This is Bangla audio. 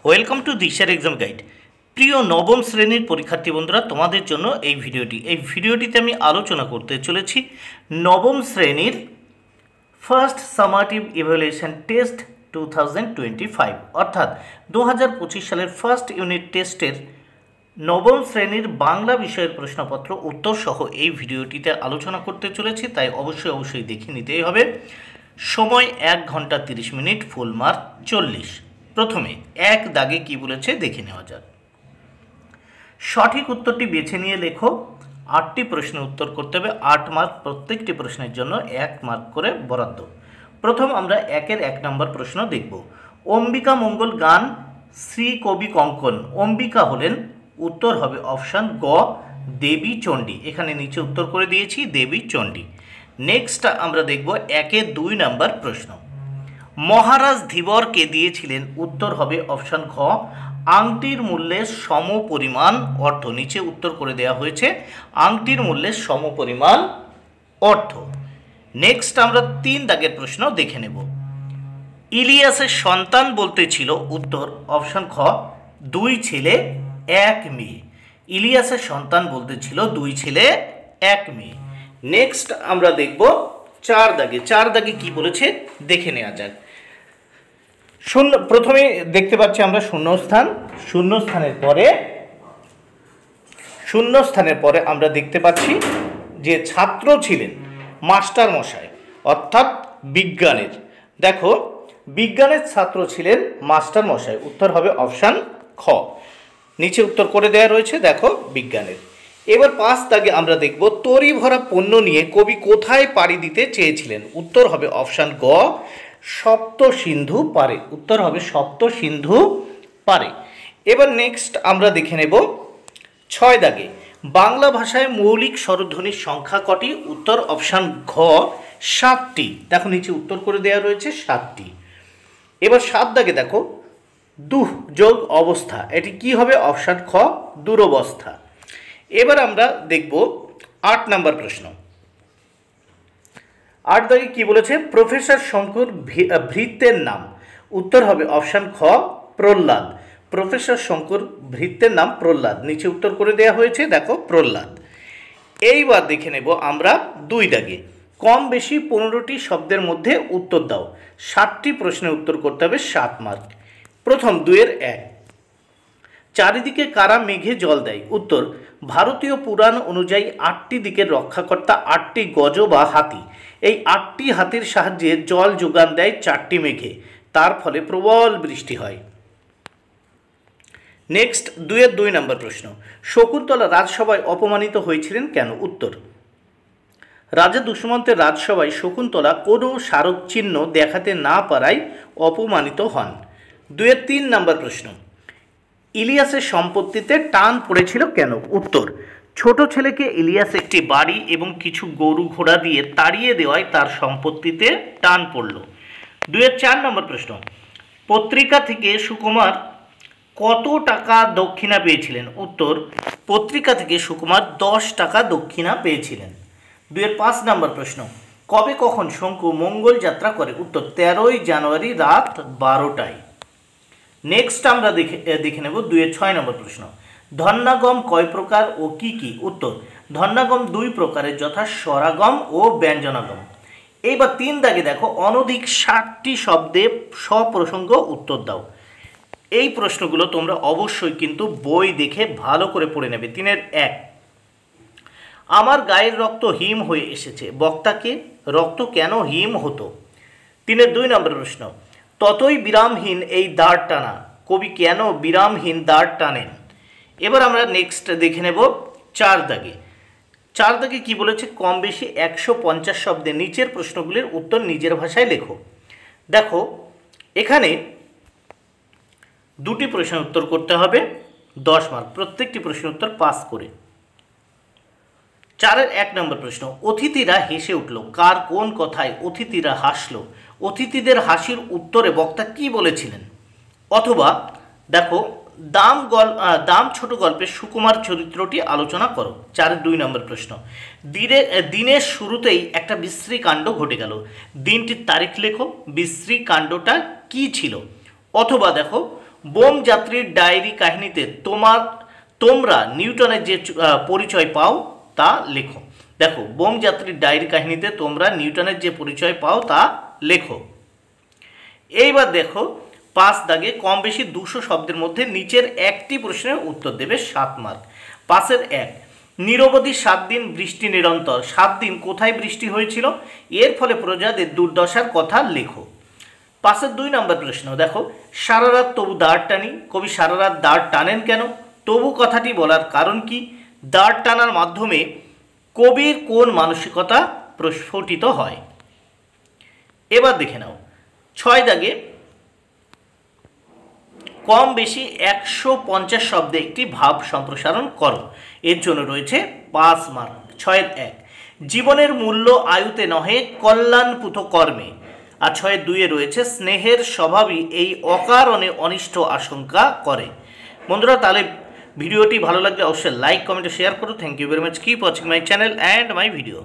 ওয়েলকাম টু দিশার এক্সাম গাইড। প্রিয় নবম শ্রেণীর পরীক্ষার্থী বন্ধুরা, তোমাদের জন্য এই ভিডিওটিতে আমি আলোচনা করতে চলেছি নবম শ্রেণীর ফার্স্ট সামাটিভ ইভ্যালুয়েশন টেস্ট 2025 অর্থাৎ 2025 সালের ফার্স্ট ইউনিট টেস্টের নবম শ্রেণীর বাংলা বিষয়ের প্রশ্নপত্র উত্তর সহ এই ভিডিওটিতে আলোচনা করতে চলেছি, তাই অবশ্যই দেখে নিতেই হবে। সময় 1 ঘন্টা 30 মিনিট, ফুল মার্ক 40। প্রথমে এক দাগে কি বলেছে দেখে নেওয়া যাক। সঠিক উত্তরটি বেছে নিয়ে লেখো। 8টি প্রশ্নের উত্তর করতে হবে, 8 মার্ক, প্রত্যেকটি প্রশ্নের জন্য 1 মার্ক করে বরাদ্দ। প্রথম আমরা 1 নম্বর প্রশ্ন দেখব। অম্বিকা মঙ্গল গান শ্রী কবি কঙ্কন। অম্বিকা হলেন, উত্তর হবে অপশান গ দেবী চণ্ডী। এখানে নিচে উত্তর করে দিয়েছি দেবী চণ্ডী। নেক্সট আমরা দেখব 2 নম্বর প্রশ্ন। মহারাজ ধীবরকে দিয়েছিলেন, উত্তর হবে অপশান ঘ আংটির মূল্যের সমপরিমাণ অর্থ। নিচে উত্তর করে দেওয়া হয়েছে আংটির মূল্যের সমপরিমাণ অর্থ। নেক্সট আমরা 3 দাগের প্রশ্ন দেখে নেব। ইলিয়াসের সন্তান বলতে ছিল, উত্তর অপশান খ 2 ছেলে 1 মেয়ে। ইলিয়াসের সন্তান বলতে ছিল 2 ছেলে 1 মেয়ে। নেক্সট আমরা দেখব 4 দাগে কি বলেছে দেখে নেওয়া যাক। প্রথমে দেখতে পাচ্ছি আমরা শূন্যস্থানের পরে আমরা দেখতে পাচ্ছি যে ছাত্র ছিলেন মাস্টার মশাই, অর্থাৎ বিজ্ঞানের। দেখো, বিজ্ঞানের ছাত্র ছিলেন মাস্টার মশাই, উত্তর হবে অপশান খ। নিচে উত্তর করে দেওয়া রয়েছে, দেখো বিজ্ঞানের। এবার 5 দাগে আমরা দেখব তরি ভরা পণ্য নিয়ে কবি কোথায় পাড়ি দিতে চেয়েছিলেন, উত্তর হবে অপশান গ সপ্ত সিন্ধু পারে। উত্তর হবে সপ্ত সিন্ধু পারে। এবার নেক্সট আমরা দেখে নেব 6 দাগে বাংলা ভাষায় মৌলিক স্বরধ্বনির সংখ্যা কটি, উত্তর অপশান ঘ 7টি। দেখো নিচে উত্তর করে দেওয়া রয়েছে 7টি। এবার 7 দাগে দেখো দুঃ যোগ অবস্থা, এটি কি হবে, অপশান খ দুরবস্থা। এবার আমরা দেখব 8 নম্বর প্রশ্ন। 8 দাগে কি বলেছে, প্রফেসর শঙ্কর ভৃত্যের নাম, উত্তর হবে অপশান খ প্রহ্লাদ। প্রফেসর শঙ্কর ভৃত্যের নাম প্রহ্লাদ। নিচে উত্তর করে দেওয়া হয়েছে, দেখো প্রহ্লাদ। এইবার দেখে নেব আমরা 2 দাগে কম বেশি 15টি শব্দের মধ্যে উত্তর দাও। 7টি প্রশ্নের উত্তর করতে হবে, 7 মার্ক। প্রথম 2-1 চারিদিকে কারা মেঘে জল দেয়, উত্তর ভারতীয় পুরাণ অনুযায়ী 8টি দিকের রক্ষাকর্তা 8টি গজ বা হাতি। এই 8টি হাতির সাহায্যে জল যোগান দেয় 4টি মেঘে, তার ফলে প্রবল বৃষ্টি হয়। নেক্সট 2 নম্বর প্রশ্ন। শকুন্তলা রাজসভায় অপমানিত হয়েছিলেন কেন, উত্তর রাজা দুষ্মন্তের রাজসভায় শকুন্তলা কোনো স্মারক চিহ্ন দেখাতে না পারায় অপমানিত হন। 3 নম্বর প্রশ্ন। ইলিয়াসের সম্পত্তিতে টান পড়েছিল কেন, উত্তর ছোট ছেলেকে ইলিয়াস একটি বাড়ি এবং কিছু গরু ঘোড়া দিয়ে তাড়িয়ে দেওয়ায় তার সম্পত্তিতে টান পড়ল। 4 নম্বর প্রশ্ন। পত্রিকা থেকে সুকুমার কত টাকা দক্ষিণা পেয়েছিলেন, উত্তর পত্রিকা থেকে সুকুমার 10 টাকা দক্ষিণা পেয়েছিলেন। 5 নম্বর প্রশ্ন। কবে কখন শঙ্কু মঙ্গল যাত্রা করে, উত্তর 13ই জানুয়ারি রাত 12টায়। নেক্সট আমরা দেখে নেব 6 নম্বর প্রশ্ন। ধন্যাগম কয় প্রকার ও কি কি, উত্তর ধন্যাগম 2 প্রকারের, যথা স্বরাগম ও ব্যঞ্জনাগম। এইবার 3 দাগে দেখো অনধিক 60টি শব্দে সপ্রসঙ্গ উত্তর দাও। এই প্রশ্নগুলো তোমরা অবশ্যই কিন্তু বই দেখে ভালো করে পড়ে নেবে। 3-1 আমার গায়ের রক্ত হিম হয়ে এসেছে, বক্তাকে রক্ত কেন হিম হতো। 2 নম্বর প্রশ্ন। ততই বিরামহীন এই দাঁড় টানা, কবি কেন বিরামহীন দাঁড় টানেন। এবার আমরা নেক্সট দেখে নেব 4 দাগে কি বলেছে, কম বেশি 150 শব্দে নিচের প্রশ্নগুলির উত্তর নিজের ভাষায় লেখো। দেখো এখানে 2টি প্রশ্নের উত্তর করতে হবে, 10 মার্ক, প্রত্যেকটি প্রশ্নের উত্তর পাস করে। 1 নম্বর প্রশ্ন। অতিথিরা হেসে উঠল, কার কোন কথায় অতিথিরা হাসলো, অতিথিদের হাসির উত্তরে বক্তা কি বলেছিলেন। অথবা দেখো দাম ছোট গল্পের সুকুমার চরিত্রটি আলোচনা করো। 2 নম্বর প্রশ্ন। দিনের শুরুতেই একটা বিশ্রী কাণ্ড ঘটে গেল, দিনটির তারিখ লেখো, বিশ্রী কাণ্ডটা কি ছিল। অথবা দেখো বোম যাত্রীর ডায়েরি কাহিনীতে তোমরা নিউটনের যে পরিচয় পাও তা লেখো। দেখো, বোম যাত্রীর ডায়েরি কাহিনীতে তোমরা নিউটনের যে পরিচয় পাও তা লেখো। এইবার দেখো 5 দাগে কম বেশি 200 শব্দের মধ্যে নিচের একটি প্রশ্নের উত্তর দেবে 7 মার্ক। 5-এর 1, নিরবধি 7 দিন বৃষ্টি নিরন্তর, 7 দিন কোথায় বৃষ্টি হয়েছিল? এর ফলে প্রজাদের দুর্দশার কথা লেখো। 5-এর 2 নম্বর প্রশ্ন দেখো, সারা রাত তবু দাঁড় টানি, কবি সারা রাত দাঁড় টানেন কেন? তবু কথাটি বলার কারণ কি? দাঁড় টানার মাধ্যমে কবির কোন মানসিকতা প্রস্ফুটিত হয়? এবার দেখে নাও 6 দাগে কম বেশি 150 শব্দে একটি ভাব সম্প্রসারণ করো। এর জন্য রয়েছে 5 মার্ক। 6-এর 1, জীবনের মূল্য আয়ুতে নহে কল্যাণপুত কর্মে। আর 6-এর 2-এ রয়েছে স্নেহের স্বভাবই এই অকারণে অনিষ্ট আশঙ্কা করে। বন্ধুরা, তাহলে ভিডিওটি ভালো লাগলে অবশ্যই লাইক, কমেন্ট, শেয়ার করো। Thank you very much. Keep watching my channel and my video.